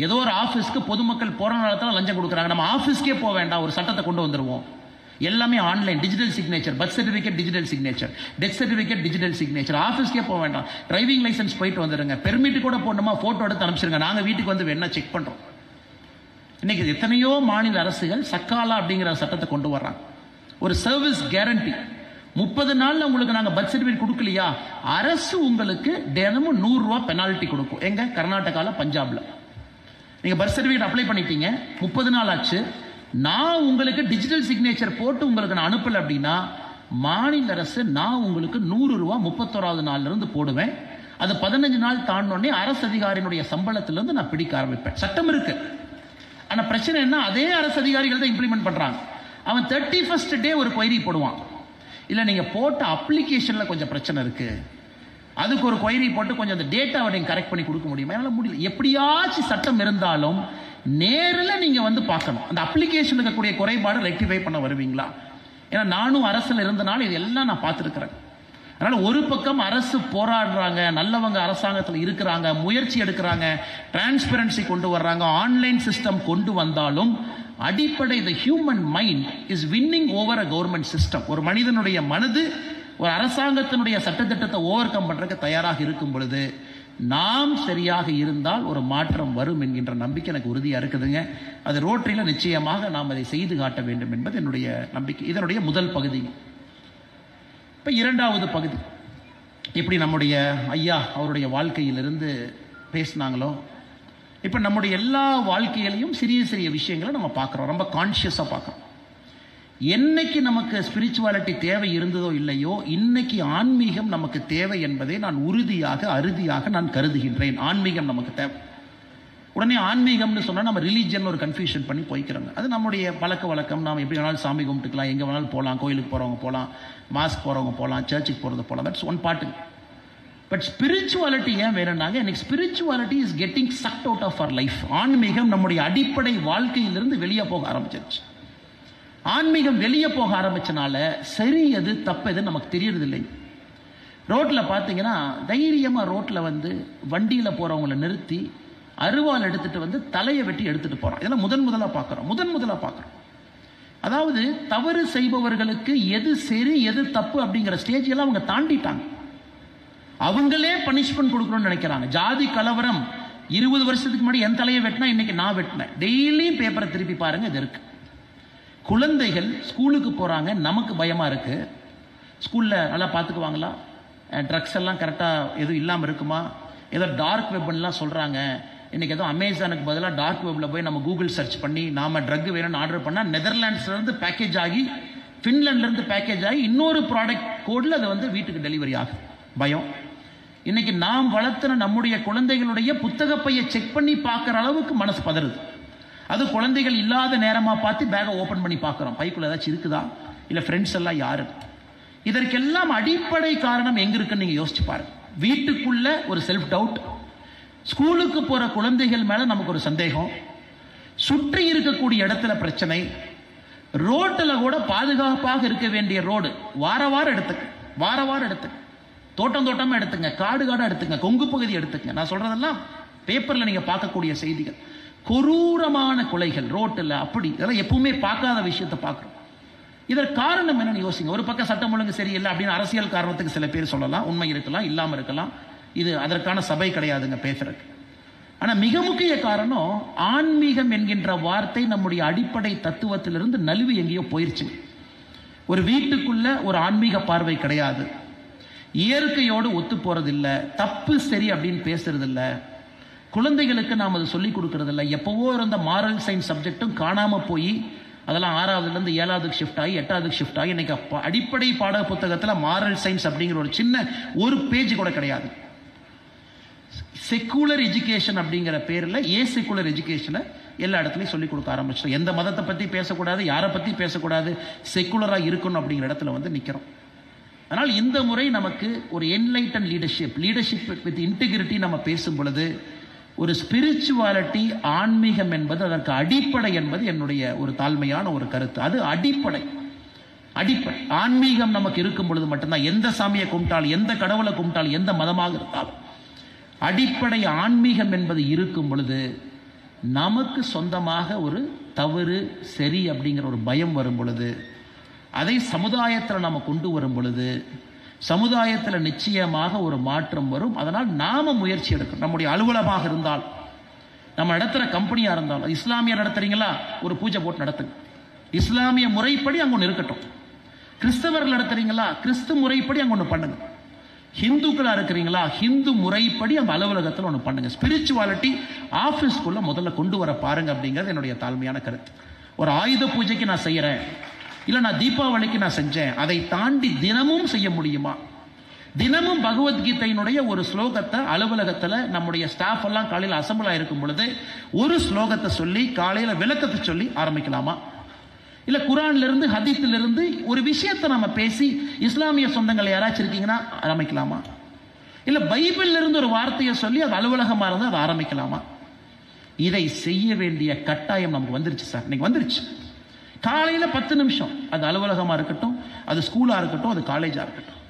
ஏதோ ஒரு ஆஃபீஸ்க்கு பொதுமக்கள் போகிற நேரத்தில் லஞ்சம் கொடுக்குறாங்க. நம்ம ஆஃபீஸ்க்கே போக வேண்டாம், ஒரு சட்டத்தை கொண்டு வந்துடுவோம். எல்லாமே online, digital signature, birth certificate digital signature, death certificate digital signature. ஆஃபீஸ்க்கே போக வேண்டாம், டிரைவிங் லைசன்ஸ் போயிட்டு வந்துடுங்க, பெர்மிட் கூட போடணுமா ஃபோட்டோ எடுத்து அனுப்பிச்சிருங்க, நாங்கள் வீட்டுக்கு வந்து வேணா செக் பண்ணுறோம். இன்னைக்கு எத்தனையோ மாநில அரசுகள் சக்காலா அப்படிங்கிற சட்டத்தை கொண்டு வர்றாங்க. ஒரு சர்வீஸ் கேரண்டி. 30 நாள்ல உங்களுக்கு நாங்கள் பர்த் சர்டிஃபிகேட் கொடுக்கலையா, அரசு உங்களுக்கு தினமும் 100 ரூபா பெனால்ட்டி கொடுக்கும். எங்க? கர்நாடகாவில், பஞ்சாப்ல. நீங்கள் பர்த் சர்டிஃபிகேட் அப்ளை பண்ணிட்டீங்க, 30 நாள் ஆச்சு, நான் உங்களுக்கு டிஜிட்டல் சிக்னேச்சர் போட்டு உங்களுக்கு நான் அனுப்பலை அப்படின்னா மாநில அரசு நான் உங்களுக்கு 100 ரூபா 31வது நாள்ல இருந்து போடுவேன். அது 15 நாள் தாண்டோடனே அரசு அதிகாரியினுடைய சம்பளத்திலிருந்து நான் பிடிக்க ஆரம்பிப்பேன். சட்டம் இருக்கு. ஆனால் பிரச்சனை என்ன, அதே அரசு அதிகாரிகள் தான் இம்ப்ளிமெண்ட் பண்றாங்க. அவன் 31st டே ஒரு கொயரி போடுவான். இல்லை நீங்கள் போட்ட அப்ளிகேஷனில் கொஞ்சம் பிரச்சனை இருக்கு, அதுக்கு ஒரு கொயரி போட்டு கொஞ்சம் அந்த டேட்டாவை நீங்கள் கரெக்ட் பண்ணி கொடுக்க முடியுமா? என்னால் முடியல. எப்படியாச்சும் சட்டம் இருந்தாலும் நேரில் நீங்கள் வந்து பார்க்கணும். அந்த அப்ளிகேஷன் இருக்கக்கூடிய குறைபாடு ரெக்டிஃபை பண்ண வருவீங்களா? ஏன்னா நானும் அரசில் இருந்தனால இதெல்லாம் நான் பார்த்துருக்கிறேன். அதனால் ஒரு பக்கம் அரசு போராடுறாங்க, நல்லவங்க அரசாங்கத்தில் இருக்கிறாங்க, முயற்சி எடுக்கிறாங்க, டிரான்ஸ்பரன்சி கொண்டு வர்றாங்க, ஆன்லைன் சிஸ்டம் கொண்டு வந்தாலும் அடிப்படை the human mind is winning over a government system. ஒரு மனிதனுடைய மனது ஒரு அரசாங்கத்தினுடைய சட்டத்திட்டத்தை ஓவர் கம் பண்றதுக்கு தயாராக இருக்கும் பொழுது நாம் சரியாக இருந்தால் ஒரு மாற்றம் வரும் என்கின்ற நம்பிக்கை எனக்கு உறுதியா இருக்குதுங்க. அது ரோட்டரியில் நிச்சயமாக நாம் அதை செய்து காட்ட வேண்டும் என்பது என்னுடைய நம்பிக்கை. இதனுடைய முதல் பகுதி. இப்ப இரண்டாவது பகுதி, எப்படி நம்முடைய ஐயா அவருடைய வாழ்க்கையிலிருந்து பேசினாங்களோ, இப்ப நம்முடைய எல்லா வாழ்க்கையிலையும் சிறிய சிறிய விஷயங்களை நம்ம பார்க்கிறோம், ரொம்ப கான்சியஸா பார்க்கிறோம். என்னைக்கு நமக்கு ஸ்பிரிச்சுவாலிட்டி தேவை இருந்ததோ இல்லையோ, இன்னைக்கு ஆன்மீகம் நமக்கு தேவை என்பதை நான் உறுதியாக அறுதியாக நான் கருதுகின்றேன். ஆன்மீகம் நமக்கு தேவை. உடனே ஆன்மீகம்னு சொன்னால் நம்ம ரிலீஜன் ஒரு கன்ஃபியூஷன் பண்ணி போய்க்கிறோங்க. அது நம்முடைய பழக்க வழக்கம். நாம் எப்படி வேணாலும் சாமி கும்பிட்டுக்கலாம், எங்கே வேணாலும் போகலாம், கோயிலுக்கு போகிறவங்க போகலாம், மாஸ்க் போகிறவங்க போகலாம், சர்ச்சுக்கு போகிறது போகலாம். That's one part. But spirituality ஏன் வேணும்னாங்க, எனக்கு spirituality is getting sucked out of our life. ஆன்மீகம் நம்முடைய அடிப்படை வாழ்க்கையிலிருந்து வெளியே போக ஆரம்பிச்சிருச்சு. ஆன்மீகம் வெளியே போக ஆரம்பிச்சனால சரி எது தப்பு எது நமக்கு தெரியறது இல்லை. ரோட்டில் பார்த்தீங்கன்னா தைரியமாக ரோட்டில் வந்து வண்டியில் போகிறவங்களை நிறுத்தி அருவாள் எடுத்துட்டு வந்து தலையை வெட்டி எடுத்துட்டு போகிறோம். இதெல்லாம் முதலாக பார்க்குறோம். அதாவது தவறு செய்பவர்களுக்கு எது சரி எது தப்பு அப்படிங்கிற ஸ்டேஜ் எல்லாம் அவங்க தாண்டிட்டாங்க. அவங்களே பனிஷ்மெண்ட் கொடுக்கணும்னு நினைக்கிறாங்க. ஜாதி கலவரம் 20 வருஷத்துக்கு முன்னாடி என் தலையை வெட்டினா இன்னைக்கு நான் வெட்டினேன். டெய்லி பேப்பரை திருப்பி பாருங்க, இது இருக்கு. குழந்தைகள் ஸ்கூலுக்கு போகிறாங்க, நமக்கு பயமாக இருக்குது. ஸ்கூலில் நல்லா பார்த்துக்குவாங்களா, ட்ரக்ஸ் எல்லாம் கரெக்டாக எதுவும் இல்லாமல் இருக்குமா, ஏதோ டார்க் வெப்லாம் சொல்கிறாங்க. இன்றைக்கி ஏதோ அமேசானுக்கு பதிலாக டார்க் வெப்பில் போய் நம்ம கூகுள் சர்ச் பண்ணி நாம் ட்ரக் வேணும்னு ஆர்டர் பண்ணால் நெதர்லாண்ட்ஸ்லேருந்து பேக்கேஜ் ஆகி, ஃபின்லாண்ட்லேருந்து பேக்கேஜ் ஆகி, இன்னொரு ப்ராடக்ட் கோடில் அது வந்து வீட்டுக்கு டெலிவரி ஆகும். பயம். இன்னைக்கு நாம் வளர்த்துன நம்முடைய குழந்தைகளுடைய புத்தக பையை செக் பண்ணி பார்க்குற அளவுக்கு மனசு பதறுது. அது குழந்தைகள் இல்லாத நேரமா பார்த்து பேக்கை ஓபன் பண்ணி பார்க்கிறோம், பைக்குள்ள ஏதாச்சும் இருக்குதா, இல்ல ஃப்ரெண்ட்ஸ் எல்லாம் யாரு. இதற்கெல்லாம் அடிப்படை காரணம் எங்க இருக்குன்னு நீங்க யோசிச்சு பாருங்க. வீட்டுக்குள்ள ஒரு செல்ஃப் டவுட், ஸ்கூலுக்கு போற குழந்தைகள் மேல நமக்கு ஒரு சந்தேகம், சுற்றி இருக்கக்கூடிய இடத்துல பிரச்சனை, ரோட்டில் கூட பாதுகாப்பாக இருக்க வேண்டிய ரோடு வார வாரம் எடுத்துங்க, தோட்டமா எடுத்துங்க, காடு எடுத்துங்க, கொங்கு பகுதி எடுத்துங்க. நான் சொல்றதெல்லாம் பேப்பர்ல நீங்க பார்க்கக்கூடிய செய்திகள். கொடூரமான கொலைகள் ரோட்டில், அப்படி இதெல்லாம் எப்பவுமே பார்க்காத விஷயத்தை பார்க்கிறோம். இதற்கு காரணம் என்னன்னு யோசிங்க. ஒரு பக்கம் சட்டம் ஒழுங்கு சரியில்லை அப்படின்னு அரசியல் காரணத்துக்கு சில பேர் சொல்லலாம், உண்மை இருக்கலாம், இல்லாம இருக்கலாம். இது அதற்கான சபை கிடையாதுங்க பேசுறதுக்கு. ஆனா மிக முக்கிய காரணம், ஆன்மீகம் என்கின்ற வார்த்தை நம்முடைய அடிப்படை தத்துவத்திலிருந்து நழுவி எங்கேயோ போயிருச்சு. ஒரு வீட்டுக்குள்ள ஒரு ஆன்மீக பார்வை கிடையாது, இயற்கையோடு ஒத்து போறதில்லை, தப்பு சரி அப்படின்னு பேசுறது இல்லை, குழந்தைகளுக்கு நாம் அதை சொல்லிக் கொடுக்கறது இல்லை. எப்பவோ இருந்த மாரல் சயின்ஸ் சப்ஜெக்டும் காணாம போய் அதெல்லாம் 6வதுலேருந்து 7வதுக்கு ஷிஃப்ட் ஆகி 8வதுக்கு ஷிஃப்ட் ஆகி இன்னைக்கு அடிப்படை பாட புத்தகத்தில் மாரல் சயின்ஸ் அப்படிங்கிற ஒரு சின்ன ஒரு பேஜ் கூட கிடையாது. செக்குலர் எஜுகேஷன் அப்படிங்கிற பேரில் செக்குலர் எஜுகேஷனை எல்லா இடத்துலையும் சொல்லிக் கொடுக்க ஆரம்பிச்சோம். எந்த மதத்தை பற்றி பேசக்கூடாது, யாரை பற்றி பேசக்கூடாது, செக்குலராக இருக்கணும் அப்படிங்கிற இடத்துல வந்து நிற்கிறோம். அதனால் இந்த முறை நமக்கு ஒரு என்லைட்டன் லீடர்ஷிப் வித் இன்டெகிரிட்டி நம்ம பேசும் பொழுது, ஒரு ஸ்பிரிச்சுவாலிட்டி, ஆன்மீகம் என்பது அதற்கு அடிப்படை என்பது என்னுடைய ஒரு தாழ்மையான ஒரு கருத்து. அது அடிப்படை. ஆன்மீகம் நமக்கு இருக்கும் பொழுது மட்டும்தான், எந்த சாமியை கும்பிட்டாலும், எந்த கடவுளை கும்பிட்டாலும், எந்த மதமாக இருந்தாலும், அடிப்படை ஆன்மீகம் என்பது இருக்கும் பொழுது நமக்கு சொந்தமாக ஒரு தவறு சரி அப்படிங்கிற ஒரு பயம் வரும் பொழுது, அதை சமுதாயத்தில் நம்ம கொண்டு வரும் பொழுது சமுதாயத்தில் நிச்சயமாக ஒரு மாற்றம் வரும். அதனால் நாம முயற்சி எடுக்கணும். நம்முடைய அலுவலகமாக இருந்தால், நம்ம நடத்துகிற கம்பெனியாக இருந்தாலும், இஸ்லாமிய நடத்துறீங்களா, ஒரு பூஜை போட்டு நடத்துங்க, இஸ்லாமிய முறைப்படி அங்கே ஒன்று இருக்கட்டும். கிறிஸ்தவர்கள் நடத்துறீங்களா, கிறிஸ்து முறைப்படி அங்கே ஒன்று பண்ணுங்க. ஹிந்துக்களா இருக்கிறீங்களா, ஹிந்து முறைப்படி அந்த அலுவலகத்தில் ஒன்று பண்ணுங்க. ஸ்பிரிச்சுவாலிட்டி ஆஃபீஸ்க்குள்ள முதல்ல கொண்டு வர பாருங்க அப்படிங்கிறது என்னுடைய தாழ்மையான கருத்து. ஒரு ஆயுத பூஜைக்கு நான் செய்யறேன், இல்ல நான் தீபாவளிக்கு நான் செஞ்சேன், அதை தாண்டி தினமும் செய்ய முடியுமா? தினமும் பகவத்கீதையினுடைய ஒரு ஸ்லோகத்தை அலுவலகத்தில் நம்முடைய ஸ்டாஃப் எல்லாம் காலையில் அசம்பிள் ஆயிருக்கும் பொழுது ஒரு ஸ்லோகத்தை சொல்லி காலையில் விளக்கத்தை சொல்லி ஆரம்பிக்கலாமா? இல்ல குரான்ல இருந்து ஹதீஸ்ல இருந்து ஒரு விஷயத்தை நம்ம பேசி இஸ்லாமிய சொந்தங்கள் யாராச்சும் இருக்கீங்கன்னா ஆரம்பிக்கலாமா? இல்ல பைபிள்ல இருந்து ஒரு வார்த்தையை சொல்லி அது அலுவலகமா இருந்தால் அதை ஆரம்பிக்கலாமா? இதை செய்ய வேண்டிய கட்டாயம் நமக்கு வந்துருச்சு சார். இன்னைக்கு வந்துருச்சு. காலையில் 10 நிமிஷம், அது அலுவலகமாக இருக்கட்டும், அது ஸ்கூலாக இருக்கட்டும், அது காலேஜாக இருக்கட்டும்,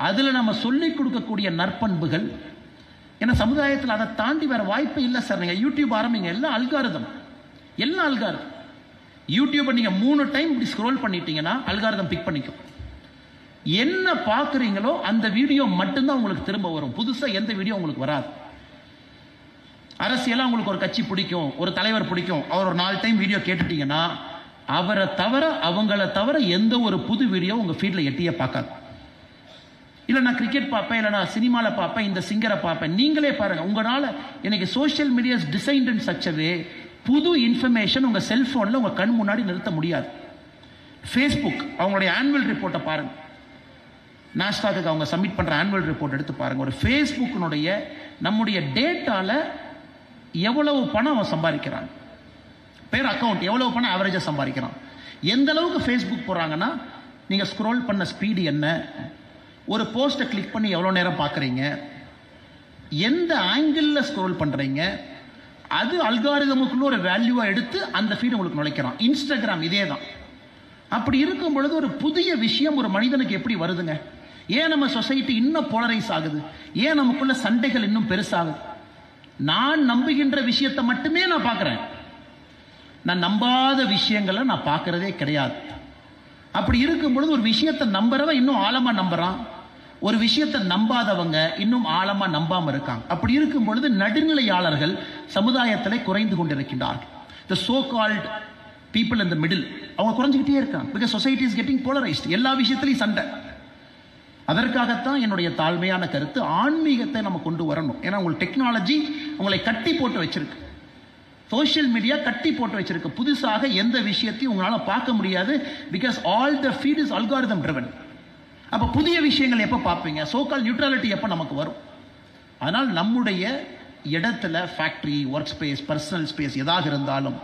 அதில் நம்ம சொல்லிக் கொடுக்கக்கூடிய நற்பண்புகள். ஏன்னா சமுதாயத்தில் அதை தாண்டி வேற வாய்ப்பே இல்லை சார். நீங்கள் யூடியூப் ஆரம்பிங்க, எல்லாம் அல்காரிதம். யூடியூப்பை நீங்கள் 3 டைம் இப்படி ஸ்க்ரோல் பண்ணிட்டீங்கன்னா அல்காரிதம் பிக் பண்ணிக்கும். என்ன பார்க்குறீங்களோ அந்த வீடியோ மட்டும்தான் உங்களுக்கு திரும்ப வரும். புதுசாக எந்த வீடியோ உங்களுக்கு வராது. அரசியலாக உங்களுக்கு ஒரு கட்சி பிடிக்கும், ஒரு தலைவர் பிடிக்கும், அவர் ஒரு 4 டைம் வீடியோ கேட்டுட்டீங்கன்னா அவரை தவிர, அவங்கள தவிர எந்த ஒரு புது வீடியோ உங்க ஃபீல்டில் எட்டியே பார்க்காது. இல்லை நான் கிரிக்கெட் பார்ப்பேன், இல்லை நான் சினிமாவில் பார்ப்பேன், இந்த சிங்கரை பார்ப்பேன். நீங்களே பாருங்க, உங்களால் இன்னைக்கு social medias designed in such a way, புது இன்ஃபர்மேஷன் உங்க செல்போனில் உங்க கண் முன்னாடி நிறுத்த முடியாது. ஃபேஸ்புக் அவங்களுடைய ஆனுவல் ரிப்போர்ட்டை பாருங்க, நாஸ்டாக்கு அவங்க சப்மிட் பண்ற ஆனுவல் ரிப்போர்ட் எடுத்து பாருங்க. ஒரு ஃபேஸ்புக்கினுடைய நம்முடைய டேட்டால எவ்வளவு பணம் அவன் சம்பாதிக்கிறான், பேர் அக்கௌண்ட் எவ்வளவு பணம் ஆவரேஜா சம்பாதிக்கிறான், எந்த அளவுக்கு ஃபேஸ்புக் போறாங்கன்னா, நீங்க ஸ்க்ரோல் பண்ண ஸ்பீடு என்ன, ஒரு போஸ்ட்டை கிளிக் பண்ணி எவ்வளோ நேரம் பார்க்குறீங்க, எந்த ஆங்கிளில் ஸ்க்ரோல் பண்ணுறீங்க, அது அல்காரிதமுக்குள்ள ஒரு வேல்யூவா எடுத்து அந்த ஃபீட் உங்களுக்கு நுழைக்கிறான். இன்ஸ்டாகிராம் இதே தான். அப்படி இருக்கும் பொழுது ஒரு புதிய விஷயம் ஒரு மனிதனுக்கு எப்படி வருதுங்க? ஏன் நம்ம சொசைட்டி இன்னும் போலரைஸ் ஆகுது? ஏன் நமக்குள்ள சண்டைகள் இன்னும் பெருசாகுது? நான் நம்புகின்ற விஷயத்தை மட்டுமே நான் பார்க்குறேன், நான் நம்பாத விஷயங்களை நான் பார்க்கறதே கிடையாது. அப்படி இருக்கும் பொழுது ஒரு விஷயத்தை நம்புறவன் இன்னும் ஆழமா நம்புறான், ஒரு விஷயத்தை நம்பாதவங்க இன்னும் ஆழமா நம்பாம இருக்காங்க. அப்படி இருக்கும் பொழுது நடுநிலையாளர்கள் சமுதாயத்தில் குறைந்து கொண்டிருக்கின்றார்கள். the so called people in the middle அவங்க குறைஞ்சிக்கிட்டே இருக்காங்க. because society is getting polarized. எல்லா விஷயத்திலையும் சண்டை. அதற்காகத்தான் என்னுடைய தாழ்மையான கருத்து, ஆன்மீகத்தை நம்ம கொண்டு வரணும். ஏன்னா உங்களுக்கு டெக்னாலஜி உங்களை கட்டி போட்டு வச்சிருக்கு, சோஷியல் மீடியா கட்டி போட்டு வச்சிருக்கு. புதுசாக எந்த விஷயத்தையும் உங்களால் பார்க்க முடியாது. Because all the feed is algorithm driven. அப்போ புதிய விஷயங்கள் எப்போ பார்ப்பீங்க? சோகால் நியூட்ரலிட்டி எப்போ நமக்கு வரும்? அதனால் நம்முடைய இடத்துல factory, work space, personal space எதாக இருந்தாலும்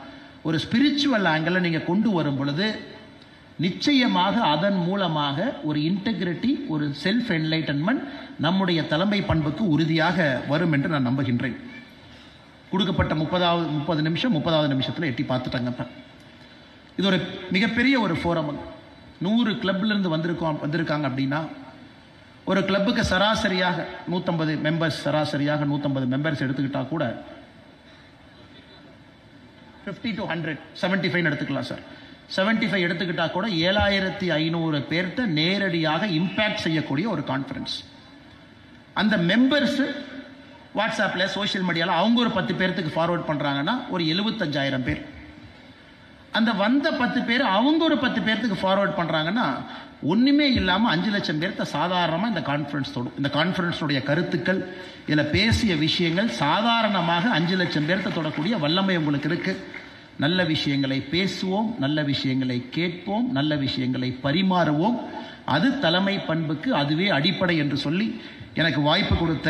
ஒரு ஸ்பிரிச்சுவல் ஆங்கிளை நீங்கள் கொண்டு வரும் பொழுது நிச்சயமாக அதன் மூலமாக ஒரு இன்டெகிரிட்டி, ஒரு செல்ஃப் என்லைட்டன்மெண்ட் நம்முடைய தலைமை பண்புக்கு உறுதியாக வரும் என்று நான் நம்புகின்றேன். கொடுக்கப்பட்ட 30 நிமிஷம் 30வது நிமிஷத்தில் எட்டி பார்த்துட்டாங்க. இது ஒரு மிகப்பெரிய ஒரு ஃபோரம். 100 கிளப்லேருந்து வந்திருக்காங்க அப்படின்னா ஒரு கிளப்புக்கு சராசரியாக 150 மெம்பர்ஸ், சராசரியாக 150 மெம்பர்ஸ் எடுத்துக்கிட்டா கூட 50 to 100, 75 எடுத்துக்கலாம் சார். 75 எடுத்துக்கிட்டா கூட 7500 பேர்கிட்ட நேரடியாக இம்பேக்ட் செய்யக்கூடிய ஒரு கான்ஃபரன்ஸ். அந்த மெம்பர்ஸ் வாட்ஸ்அப்பில், சோஷியல் மீடியாவில் அவங்க ஒரு 10 பேர்த்துக்கு ஃபார்வர்ட் பண்ணுறாங்கன்னா ஒரு 75,000 பேர். அந்த வந்த 10 பேர் அவங்க ஒரு 10 பேர்த்துக்கு ஃபார்வர்ட் பண்ணுறாங்கன்னா ஒன்றுமே இல்லாமல் 5 லட்சம் பேர்த்த சாதாரணமாக இந்த கான்ஃபரன்ஸ் தொடும். இந்த கான்ஃபரன்ஸுடைய கருத்துக்கள், இதில் பேசிய விஷயங்கள் சாதாரணமாக 5 லட்சம் பேர்த்த தொடக்கூடிய வல்லமை உங்களுக்கு இருக்குது. நல்ல விஷயங்களை பேசுவோம், நல்ல விஷயங்களை கேட்போம், நல்ல விஷயங்களை பரிமாறுவோம். அது தலைமை பண்புக்கு அதுவே அடிப்படை என்று சொல்லி எனக்கு வாய்ப்பு கொடுத்த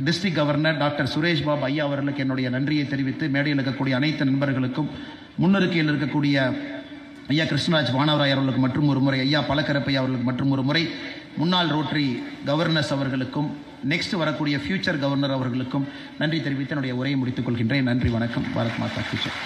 district governor doctor Suresh Babu ஐயா அவர்களுக்கு என்னுடைய நன்றியை தெரிவித்து, மேடையில் இருக்கக்கூடிய அனைத்து நண்பர்களுக்கும், முன்னிருக்கையில் இருக்கக்கூடிய ஐயா கிருஷ்ணராஜ் வானவராய் அவர்களுக்கு மற்றும் ஒரு முறை, ஐயா பலக்கரப்பையா அவர்களுக்கு மற்றும் ஒரு முறை, முன்னாள் ரோட்டரி கவர்னர்ஸ் அவர்களுக்கும், நெக்ஸ்ட் வரக்கூடிய ஃபியூச்சர் கவர்னர் அவர்களுக்கும் நன்றி தெரிவித்து என்னுடைய உரையை முடித்துக் கொள்கின்றேன். நன்றி, வணக்கம். பாரத் மாதா கி ஜெய்.